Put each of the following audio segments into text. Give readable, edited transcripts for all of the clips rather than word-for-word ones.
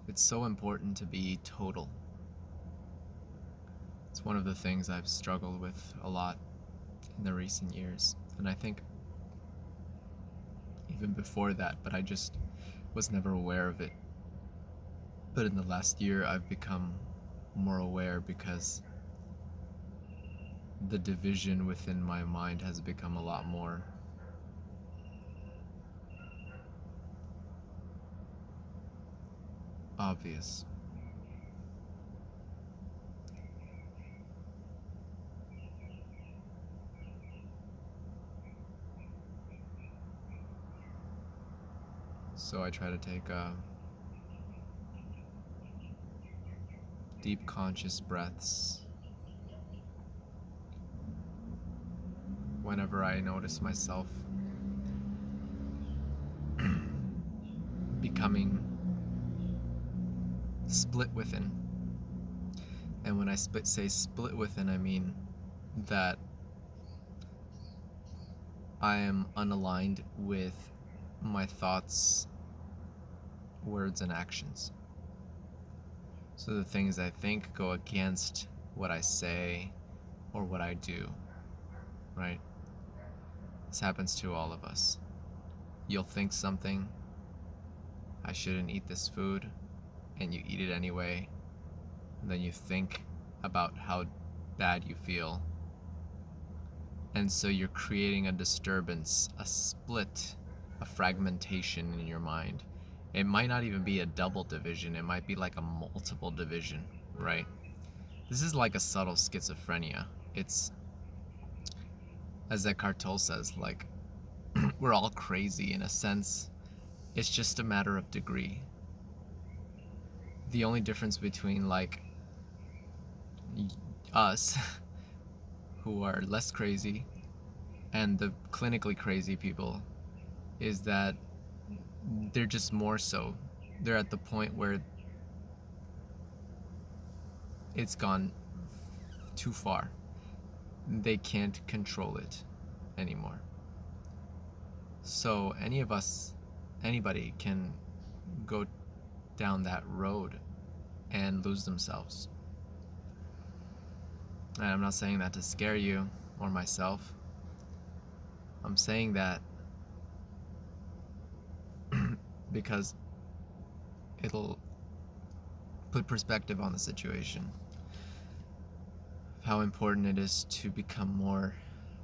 It's so important to be total. It's one of the things I've struggled with a lot in the recent years. And I think even before that, but I just was never aware of it. But in the last year, I've become more aware because the division within my mind has become a lot more obvious. So I try to take deep conscious breaths whenever I notice myself becoming split within. And when I say split within, I mean that I am unaligned with my thoughts, words, and actions. So the things I think go against what I say or what I do, right? This happens to all of us. You'll think something, I shouldn't eat this food, and you eat it anyway. And then you think about how bad you feel. And so you're creating a disturbance, a split, a fragmentation in your mind. It might not even be a double division, it might be like a multiple division, right? This is like a subtle schizophrenia. It's, as Eckhart Tolle says, like, we're all crazy in a sense. It's just a matter of degree. The only difference between, like, us, who are less crazy, and the clinically crazy people is that they're just more so. They're at the point where it's gone too far. They can't control it anymore. So any of us, anybody can go down that road and lose themselves. And I'm not saying that to scare you or myself. I'm saying that because it'll put perspective on the situation. How important it is to become more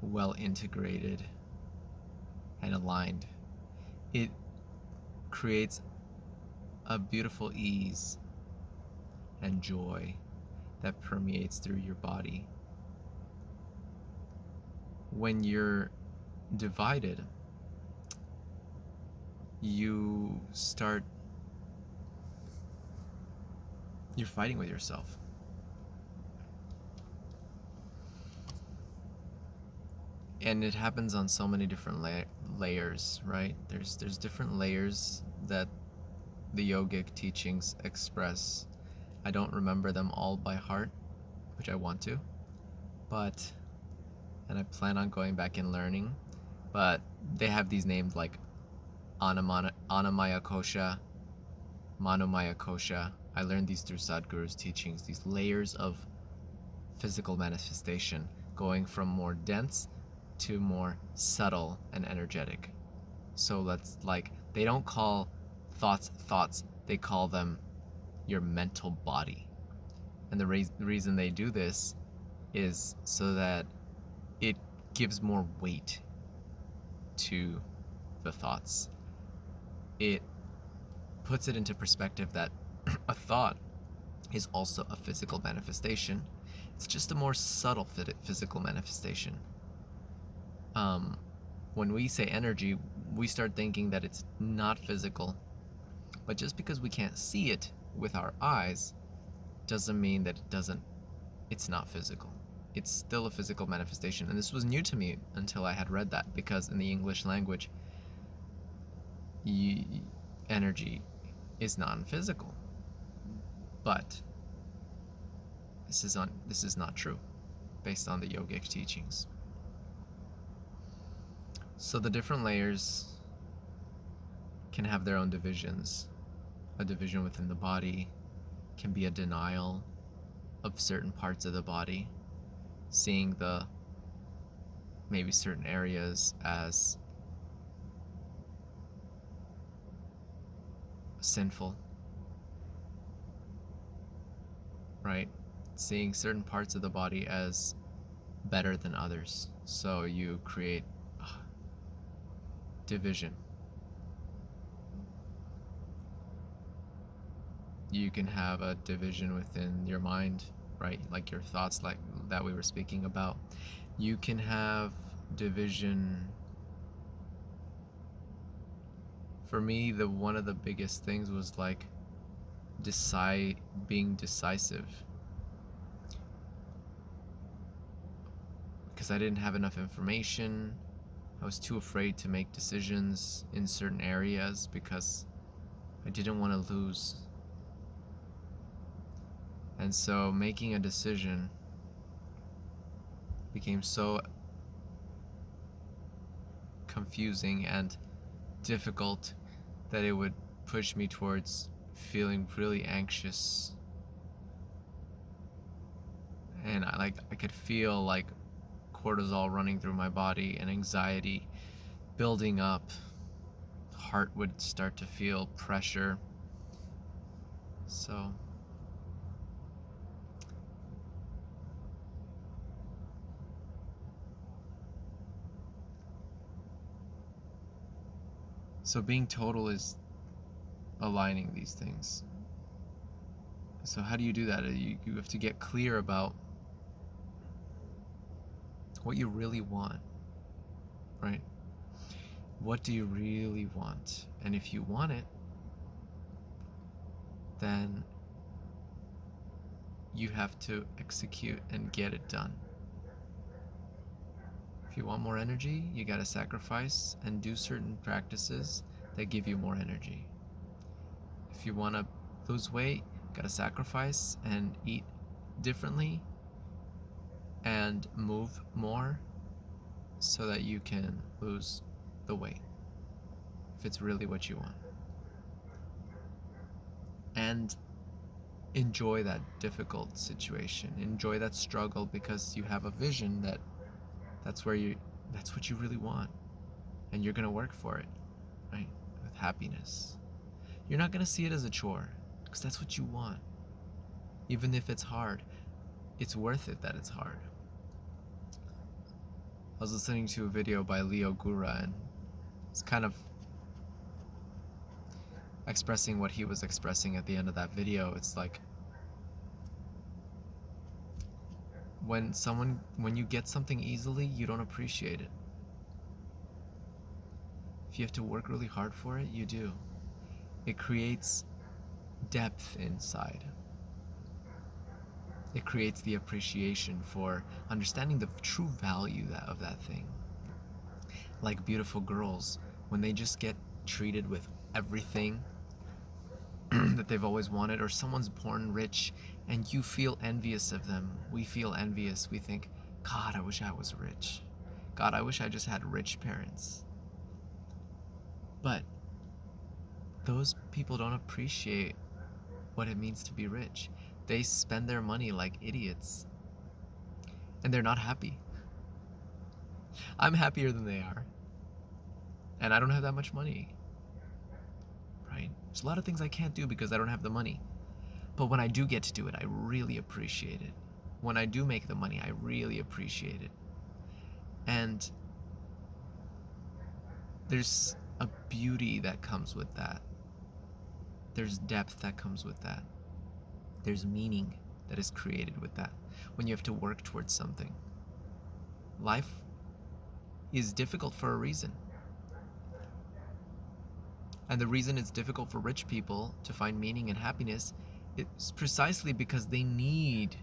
well integrated and aligned. It creates a beautiful ease and joy that permeates through your body. When you're divided, you're fighting with yourself. And it happens on so many different layers, right? There's different layers that the yogic teachings express. I don't remember them all by heart, which I want to, and I plan on going back and learning, but they have these names like Anamaya Kosha, Manomaya Kosha. I learned these through Sadhguru's teachings, these layers of physical manifestation going from more dense to more subtle and energetic. So they don't call thoughts, they call them your mental body. And the reason they do this is so that it gives more weight to the thoughts. It puts it into perspective that a thought is also a physical manifestation. It's just a more subtle physical manifestation. When we say energy, we start thinking that it's not physical. But just because we can't see it with our eyes doesn't mean that it's not physical. It's still a physical manifestation. And this was new to me until I had read that, because in the English language, energy is non-physical. But this is not true based on the yogic teachings. So the different layers can have their own divisions. a division within the body can be a denial of certain parts of the body, seeing the maybe certain areas as sinful, right? Seeing certain parts of the body as better than others. So you create division. You can have a division within your mind, right? Like your thoughts, like that we were speaking about. You can have division. For me, one of the biggest things was like being decisive, because I didn't have enough information. I was too afraid to make decisions in certain areas because I didn't want to lose. And so making a decision became so confusing and difficult that it would push me towards feeling really anxious. And I could feel like cortisol running through my body and anxiety building up. Heart would start to feel pressure. So being total is aligning these things. So how do you do that? You have to get clear about what you really want, right? What do you really want? And if you want it, then you have to execute and get it done. If you want more energy, you gotta sacrifice and do certain practices that give you more energy. If you wanna lose weight, you gotta sacrifice and eat differently and move more so that you can lose the weight, if it's really what you want. And enjoy that difficult situation. Enjoy that struggle, because you have a vision that that's what you really want, and you're gonna work for it, right? With happiness. You're not gonna see it as a chore, because that's what you want. Even if it's hard, it's worth it that it's hard. I was listening to a video by Leo Gura, and it's kind of expressing what he was expressing at the end of that video. It's like, when you get something easily, you don't appreciate it. If you have to work really hard for it, you do. It creates depth inside. It creates the appreciation for understanding the true value of that thing. Like beautiful girls, when they just get treated with everything that they've always wanted, or someone's born rich and you feel envious of them. We feel envious. We think, God, I wish I was rich. God, I wish I just had rich parents. But those people don't appreciate what it means to be rich. They spend their money like idiots, and they're not happy. I'm happier than they are, and I don't have that much money, right? There's a lot of things I can't do because I don't have the money. But when I do get to do it, I really appreciate it. When I do make the money, I really appreciate it. And there's a beauty that comes with that. There's depth that comes with that. There's meaning that is created with that when you have to work towards something. Life is difficult for a reason. And the reason it's difficult for rich people to find meaning and happiness is precisely because they need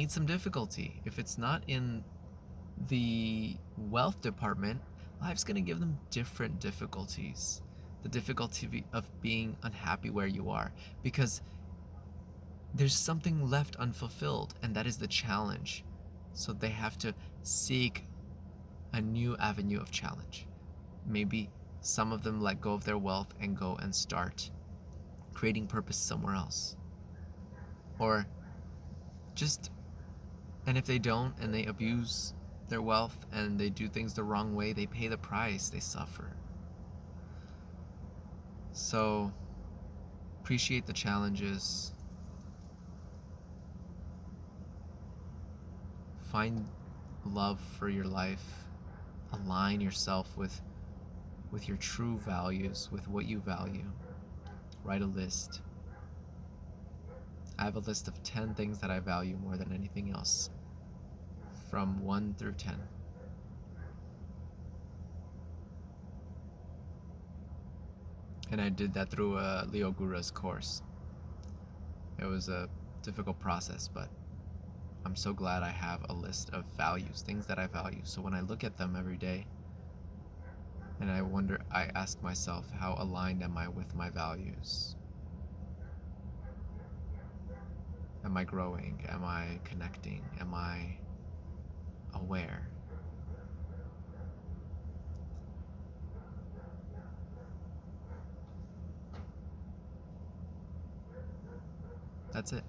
some difficulty. If it's not in the wealth department, life's going to give them different difficulties. The difficulty of being unhappy where you are, because there's something left unfulfilled, and that is the challenge. So they have to seek a new avenue of challenge. Maybe some of them let go of their wealth and go and start creating purpose somewhere else. Or just, and if they don't and they abuse their wealth and they do things the wrong way, they pay the price, they suffer. So appreciate the challenges. Find love for your life. Align yourself with your true values, with what you value. Write a list. I have a list of 10 things that I value more than anything else, from 1 through 10. And I did that through Leo Gura's course. It was a difficult process, but I'm so glad I have a list of values, things that I value. So when I look at them every day, and I ask myself, how aligned am I with my values? Am I growing? Am I connecting? Am I aware? That's it.